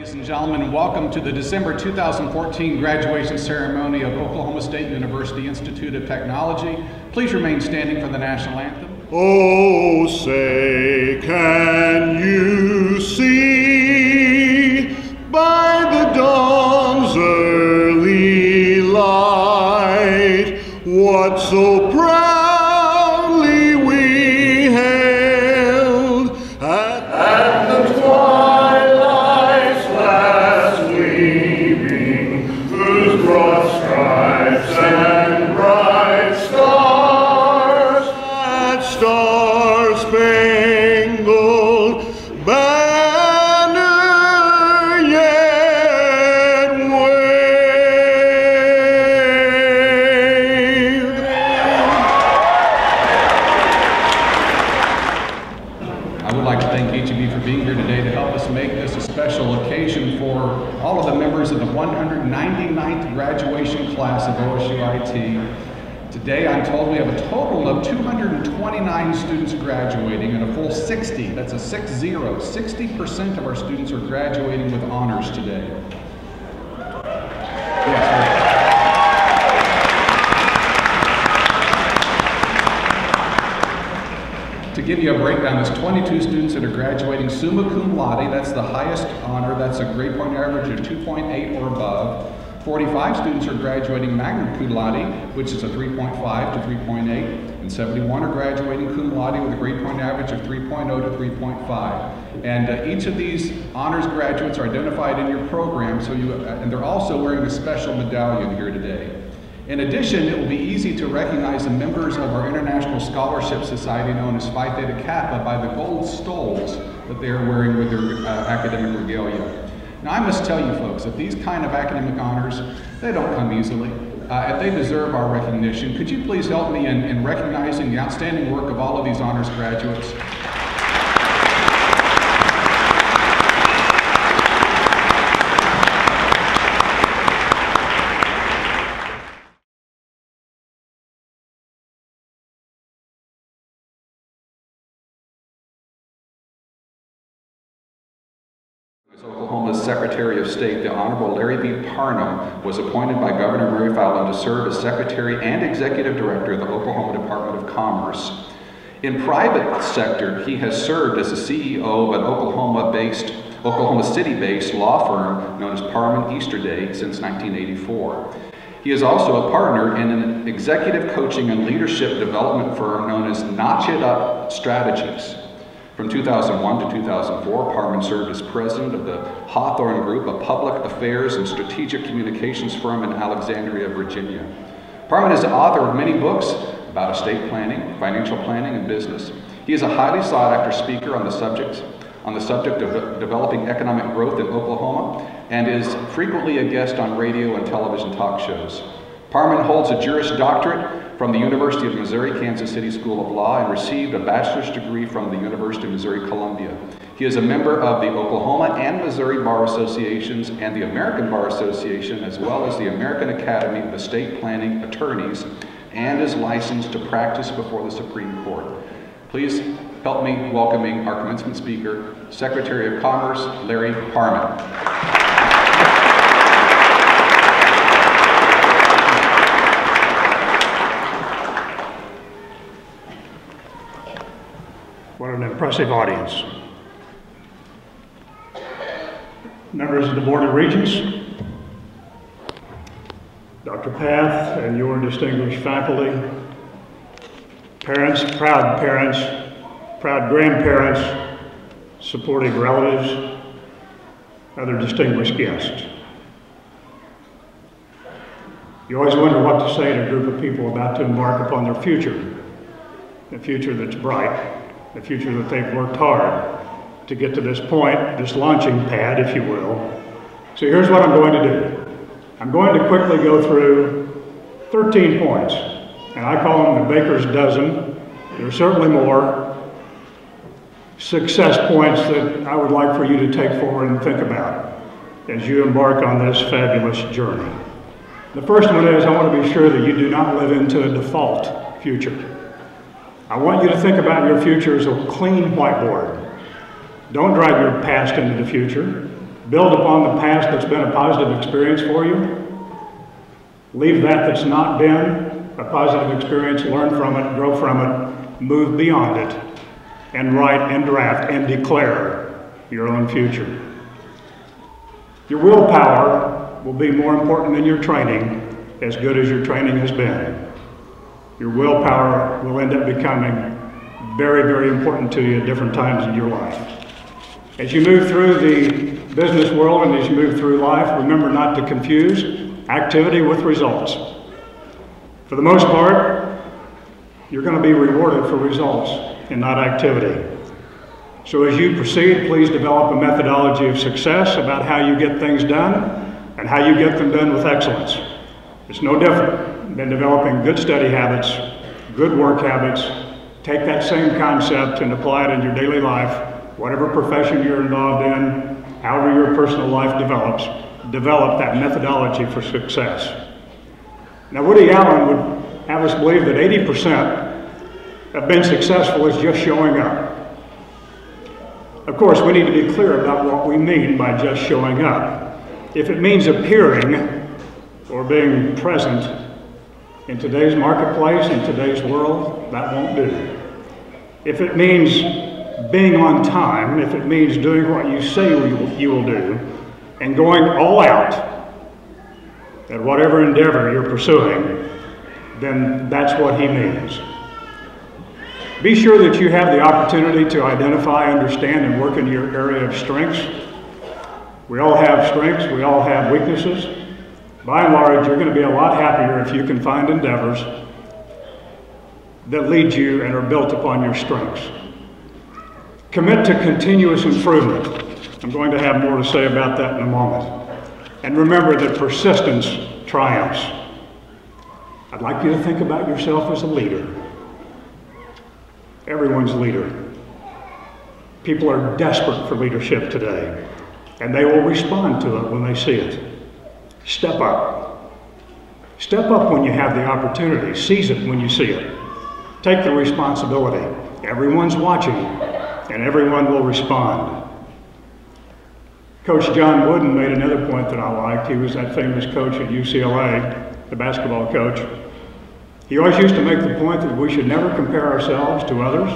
Ladies and gentlemen, welcome to the December 2014 graduation ceremony of Oklahoma State University Institute of Technology. Please remain standing for the national anthem. Oh, say, can you see by the dawn's early light what so proudly we hailed at the twilight's last gleaming, whose broad stripes and bright stars, that star-spangled banner yet waved. I would like to thank each of you for being here today to help us make this a special occasion for all of the members of the 199th graduation class of OSUIT. Today, I'm told we have a total of 229 students graduating and a full 60, that's a 60% of our students are graduating with honors today. Yes, to give you a breakdown, there's 22 students that are graduating summa cum laude, that's the highest honor, that's a grade point average of 2.8 or above. 45 students are graduating magna cum laude, which is a 3.5 to 3.8, and 71 are graduating cum laude with a grade point average of 3.0 to 3.5. And each of these honors graduates are identified in your program, so and they're also wearing a special medallion here today. In addition, it will be easy to recognize the members of our International Scholarship Society known as Phi Theta Kappa by the gold stoles that they are wearing with their academic regalia. Now, I must tell you folks that these kind of academic honors, they don't come easily. If they deserve our recognition, could you please help me in recognizing the outstanding work of all of these honors graduates? Oklahoma's Secretary of State, the Honorable Larry B. Parman, was appointed by Governor Mary Fallin to serve as Secretary and Executive Director of the Oklahoma Department of Commerce. In private sector, he has served as the CEO of an Oklahoma City-based law firm known as Parman Easterday since 1984. He is also a partner in an executive coaching and leadership development firm known as Notch It Up Strategies. From 2001 to 2004, Parman served as president of the Hawthorne Group, a public affairs and strategic communications firm in Alexandria, Virginia. Parman is the author of many books about estate planning, financial planning, and business. He is a highly sought-after speaker on the subject of developing economic growth in Oklahoma and is frequently a guest on radio and television talk shows. Parman holds a Juris Doctorate from the University of Missouri Kansas City School of Law and received a bachelor's degree from the University of Missouri Columbia. He is a member of the Oklahoma and Missouri Bar Associations and the American Bar Association, as well as the American Academy of Estate Planning Attorneys, and is licensed to practice before the Supreme Court. Please help me welcoming our commencement speaker, Secretary of Commerce, Larry Parman. What an impressive audience. Members of the Board of Regents, Dr. Path and your distinguished faculty, parents, proud grandparents, supportive relatives, other distinguished guests. You always wonder what to say to a group of people about to embark upon their future, a future that's bright, the future that they've worked hard to get to this point, this launching pad, if you will. So here's what I'm going to do. I'm going to quickly go through 13 points, and I call them the baker's dozen. There are certainly more success points that I would like for you to take forward and think about as you embark on this fabulous journey. The first one is I want to be sure that you do not live into a default future. I want you to think about your future as a clean whiteboard. Don't drag your past into the future. Build upon the past that's been a positive experience for you. Leave that that's not been a positive experience, learn from it, grow from it, move beyond it, and write and draft and declare your own future. Your willpower will be more important than your training, as good as your training has been. Your willpower will end up becoming very, very important to you at different times in your life. As you move through the business world and as you move through life, remember not to confuse activity with results. For the most part, you're going to be rewarded for results and not activity. So as you proceed, please develop a methodology of success about how you get things done and how you get them done with excellence. It's no different than developing good study habits, good work habits. Take that same concept and apply it in your daily life, whatever profession you're involved in, however your personal life develops, develop that methodology for success. Now, Woody Allen would have us believe that 80% of being successful is just showing up. Of course, we need to be clear about what we mean by just showing up. If it means appearing or being present in today's marketplace, in today's world, that won't do. If it means being on time, if it means doing what you say you will do, and going all out at whatever endeavor you're pursuing, then that's what he means. Be sure that you have the opportunity to identify, understand, and work in your area of strengths. We all have strengths, we all have weaknesses. By and large, you're going to be a lot happier if you can find endeavors that lead you and are built upon your strengths. Commit to continuous improvement. I'm going to have more to say about that in a moment. And remember that persistence triumphs. I'd like you to think about yourself as a leader. Everyone's a leader. People are desperate for leadership today, and they will respond to it when they see it. Step up. Step up when you have the opportunity. Seize it when you see it. Take the responsibility. Everyone's watching, and everyone will respond. Coach John Wooden made another point that I liked. He was that famous coach at UCLA, the basketball coach. He always used to make the point that we should never compare ourselves to others.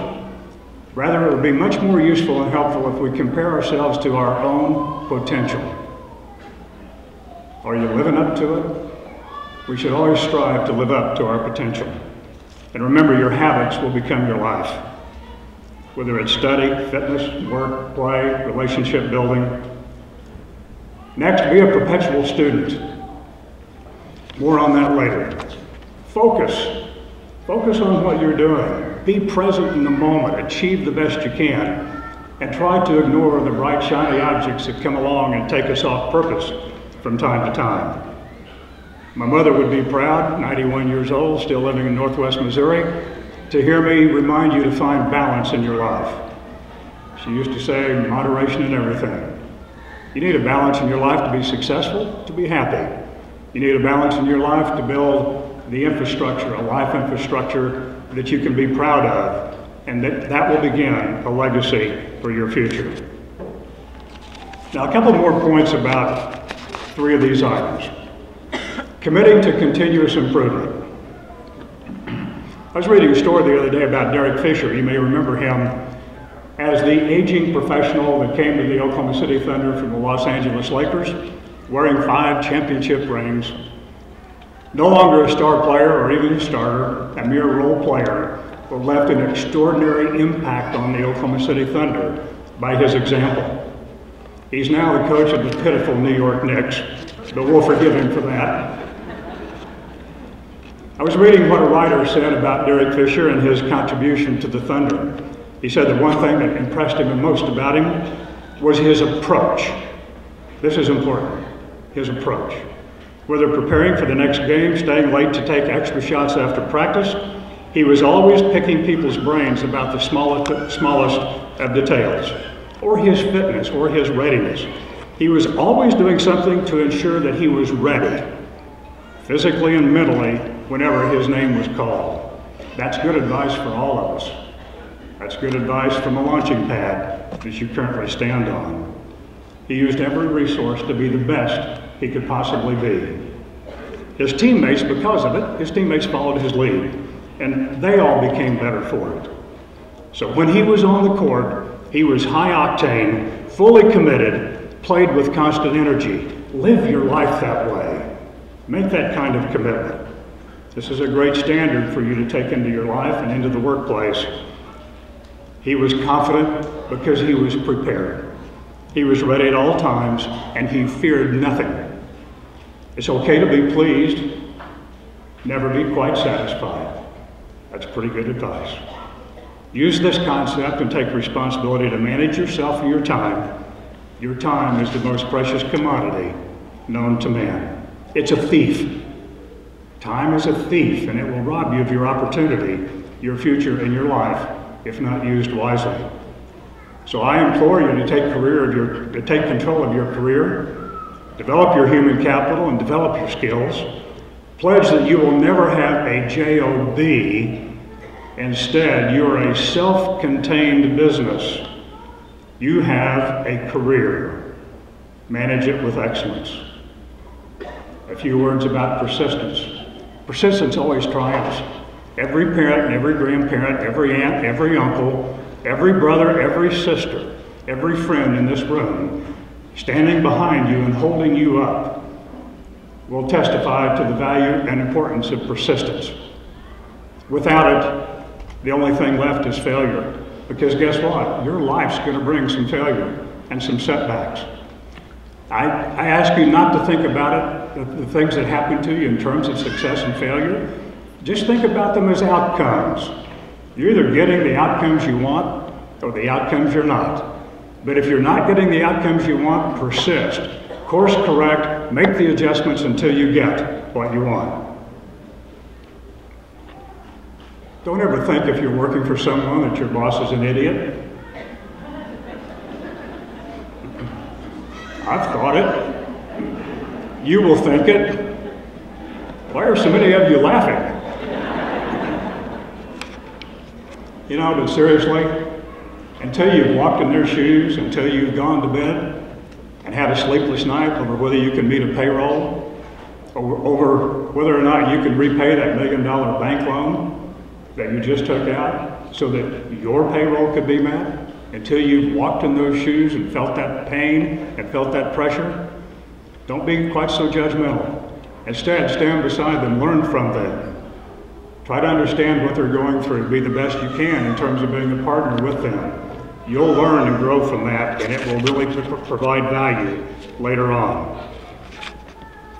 Rather, it would be much more useful and helpful if we compare ourselves to our own potential. Are you living up to it? We should always strive to live up to our potential. And remember, your habits will become your life. Whether it's study, fitness, work, play, relationship building. Next, be a perpetual student. More on that later. Focus. Focus on what you're doing. Be present in the moment. Achieve the best you can. And try to ignore the bright, shiny objects that come along and take us off purpose from time to time. My mother would be proud, 91 years old, still living in Northwest Missouri, to hear me remind you to find balance in your life. She used to say, moderation in everything. You need a balance in your life to be successful, to be happy. You need a balance in your life to build the infrastructure, a life infrastructure that you can be proud of, and that will begin a legacy for your future. Now, a couple more points about 3 of these items. Committing to continuous improvement. I was reading a story the other day about Derek Fisher. You may remember him as the aging professional that came to the Oklahoma City Thunder from the Los Angeles Lakers, wearing 5 championship rings. No longer a star player or even a starter, a mere role player, but left an extraordinary impact on the Oklahoma City Thunder by his example. He's now the coach of the pitiful New York Knicks, but we'll forgive him for that. I was reading what a writer said about Derek Fisher and his contribution to the Thunder. He said that one thing that impressed him the most about him was his approach. This is important, his approach. Whether preparing for the next game, staying late to take extra shots after practice, he was always picking people's brains about the smallest of details, or his fitness, or his readiness. He was always doing something to ensure that he was ready, physically and mentally, whenever his name was called. That's good advice for all of us. That's good advice from a launching pad that you currently stand on. He used every resource to be the best he could possibly be. His teammates, because of it, his teammates followed his lead, and they all became better for it. So when he was on the court, he was high octane, fully committed, played with constant energy. Live your life that way. Make that kind of commitment. This is a great standard for you to take into your life and into the workplace. He was confident because he was prepared. He was ready at all times, and he feared nothing. It's okay to be pleased, never be quite satisfied. That's pretty good advice. Use this concept and take responsibility to manage yourself and your time. Your time is the most precious commodity known to man. It's a thief. Time is a thief, and it will rob you of your opportunity, your future, and your life if not used wisely. So I implore you to take control of your career, develop your human capital, and develop your skills. Pledge that you will never have a job. Instead, you are a self-contained business. You have a career. Manage it with excellence. A few words about persistence. Persistence always triumphs. Every parent and every grandparent, every aunt, every uncle, every brother, every sister, every friend in this room, standing behind you and holding you up, will testify to the value and importance of persistence. Without it, the only thing left is failure. Because guess what? Your life's going to bring some failure and some setbacks. I ask you not to think about it, the things that happen to you in terms of success and failure. Just think about them as outcomes. You're either getting the outcomes you want or the outcomes you're not. But if you're not getting the outcomes you want, persist. Course correct, make the adjustments until you get what you want. Don't ever think if you're working for someone that your boss is an idiot. I've thought it. You will think it. Why are so many of you laughing? You know, but seriously, until you've walked in their shoes, until you've gone to bed and had a sleepless night over whether you can meet a payroll, over whether or not you can repay that $1 million bank loan that you just took out so that your payroll could be met, until you've walked in those shoes and felt that pain and felt that pressure, don't be quite so judgmental. Instead, stand beside them, learn from them. Try to understand what they're going through, be the best you can in terms of being a partner with them. You'll learn and grow from that, and it will really provide value later on.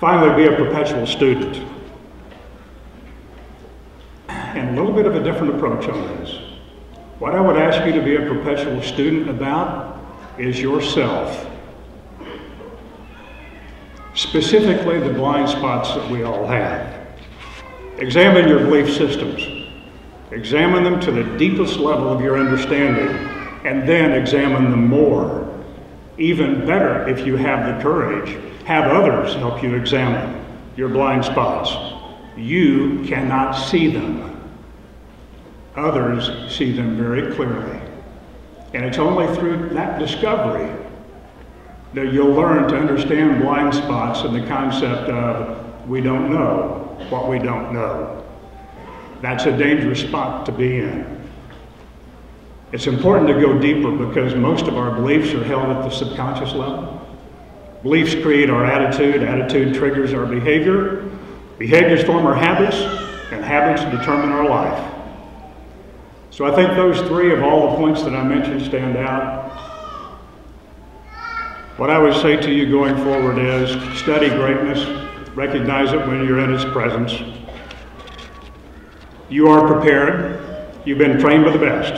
Finally, be a perpetual student. And a little bit of a different approach on this. What I would ask you to be a perpetual student about is yourself. Specifically, the blind spots that we all have. Examine your belief systems. Examine them to the deepest level of your understanding, and then examine them more. Even better, if you have the courage, have others help you examine your blind spots. You cannot see them. Others see them very clearly. And it's only through that discovery that you'll learn to understand blind spots and the concept of we don't know what we don't know. That's a dangerous spot to be in. It's important to go deeper because most of our beliefs are held at the subconscious level. Beliefs create our attitude, attitude triggers our behavior, behaviors form our habits, and habits determine our life. So I think those three of all the points that I mentioned stand out. What I would say to you going forward is study greatness, recognize it when you're in its presence. You are prepared. You've been trained by the best,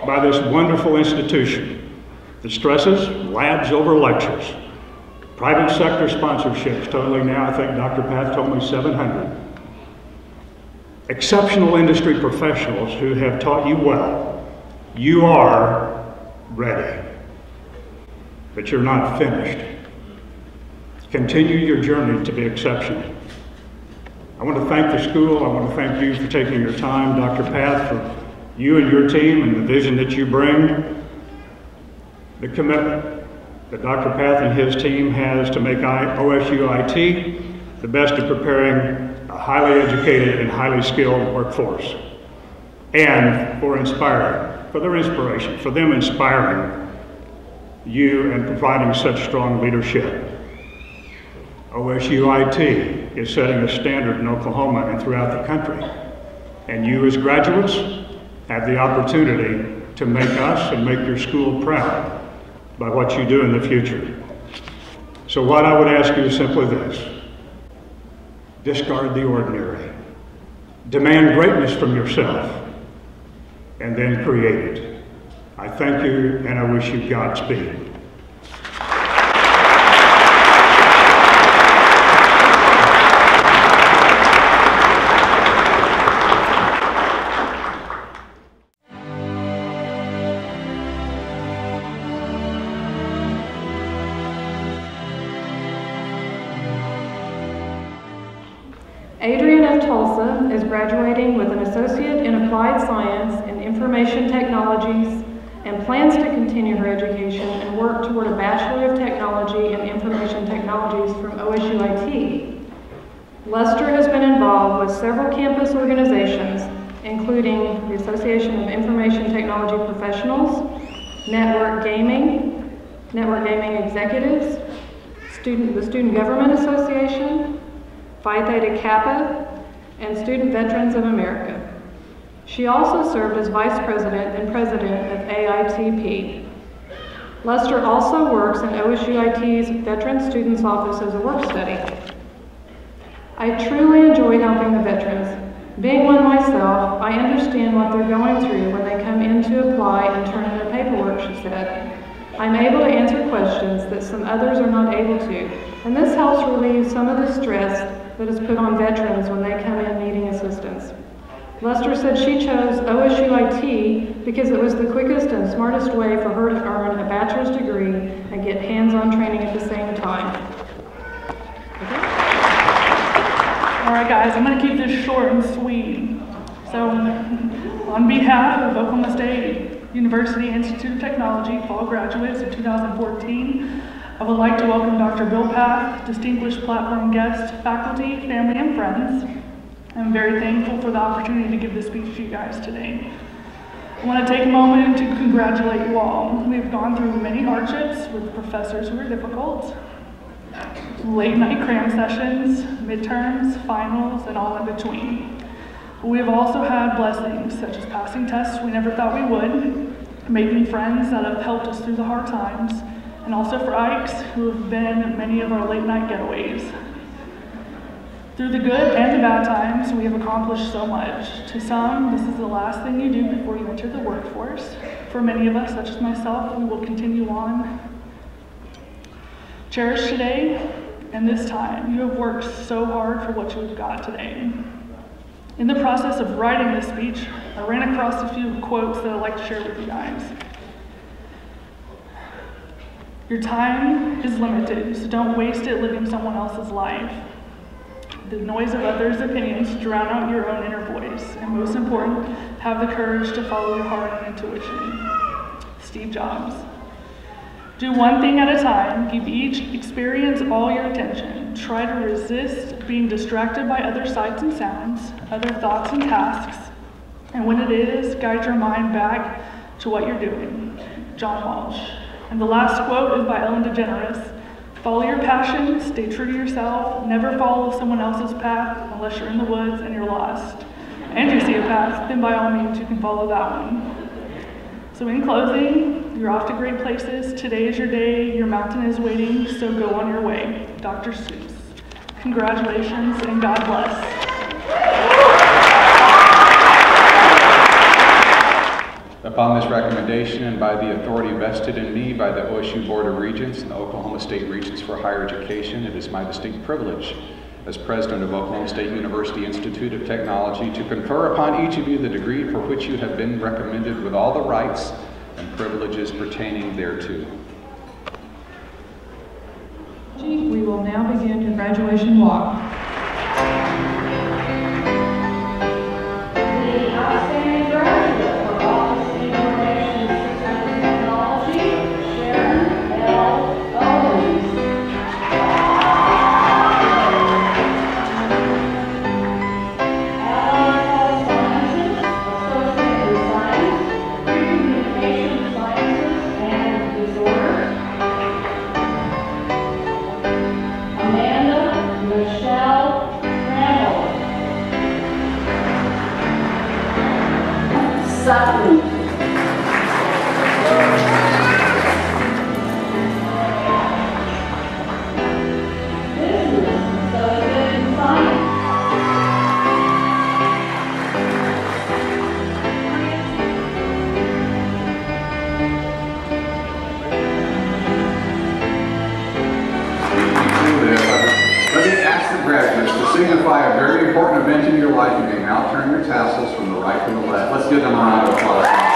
by this wonderful institution that stresses labs over lectures, private sector sponsorships, totaling now, I think Dr. Path told me 700. Exceptional industry professionals who have taught you well. You are ready, but you're not finished. Continue your journey to be exceptional. I want to thank the school. I want to thank you for taking your time, Dr. Path, for you and your team and the vision that you bring, the commitment, that Dr. Path and his team has to make OSUIT the best at preparing a highly educated and highly skilled workforce. And for their inspiration, for them inspiring you and providing such strong leadership. OSUIT is setting a standard in Oklahoma and throughout the country. And you as graduates have the opportunity to make us and make your school proud by what you do in the future. So what I would ask you is simply this: discard the ordinary, demand greatness from yourself, and then create it. I thank you and I wish you Godspeed. Adrian F. Tulsa is graduating with an Associate in Applied Science in Information Technologies and plans to continue her education and work toward a Bachelor of Technology in Information Technologies from OSUIT. Lester has been involved with several campus organizations, including the Association of Information Technology Professionals, Network Gaming Executives, the Student Government Association, Phi Theta Kappa, and Student Veterans of America. She also served as Vice President and President of AITP. Lester also works in OSUIT's Veteran Students Office as a work study. I truly enjoy helping the veterans. Being one myself, I understand what they're going through when they come in to apply and turn in their paperwork, she said. I'm able to answer questions that some others are not able to, and this helps relieve some of the stress that is put on veterans when they come in needing assistance. Lester said she chose OSUIT because it was the quickest and smartest way for her to earn a bachelor's degree and get hands-on training at the same time. Okay. All right, guys, I'm going to keep this short and sweet. So, on behalf of Oklahoma State University Institute of Technology fall graduates of 2014, I would like to welcome Dr. Bill Path, distinguished platform guest, faculty, family, and friends. I'm very thankful for the opportunity to give this speech to you guys today. I want to take a moment to congratulate you all. We've gone through many hardships with professors who are difficult, late night cram sessions, midterms, finals, and all in between. We have also had blessings such as passing tests we never thought we would, making friends that have helped us through the hard times, and also for Ikes, who have been many of our late night getaways. Through the good and the bad times, we have accomplished so much. To some, this is the last thing you do before you enter the workforce. For many of us, such as myself, we will continue on. Cherish today and this time. You have worked so hard for what you have got today. In the process of writing this speech, I ran across a few quotes that I'd like to share with you guys. Your time is limited, so don't waste it living someone else's life. The noise of others' opinions drown out your own inner voice. And most important, have the courage to follow your heart and intuition. Steve Jobs. Do one thing at a time. Give each experience all your attention. Try to resist being distracted by other sights and sounds, other thoughts and tasks. And when it is, guide your mind back to what you're doing. John Walsh. And the last quote is by Ellen DeGeneres. Follow your passion, stay true to yourself, never follow someone else's path unless you're in the woods and you're lost. And you see a path, then by all means you can follow that one. So in closing, you're off to great places. Today is your day, your mountain is waiting, so go on your way. Dr. Seuss. Congratulations and God bless. Upon this recommendation and by the authority vested in me by the OSU Board of Regents and the Oklahoma State Regents for Higher Education, it is my distinct privilege as President of Oklahoma State University Institute of Technology to confer upon each of you the degree for which you have been recommended with all the rights and privileges pertaining thereto. We will now begin your graduation walk. The outstanding graduate for Office of Information Systems and Technology, Sharon L. signify a very important event in your life, you may now turn your tassels from the right to the left. Let's give them a round of applause.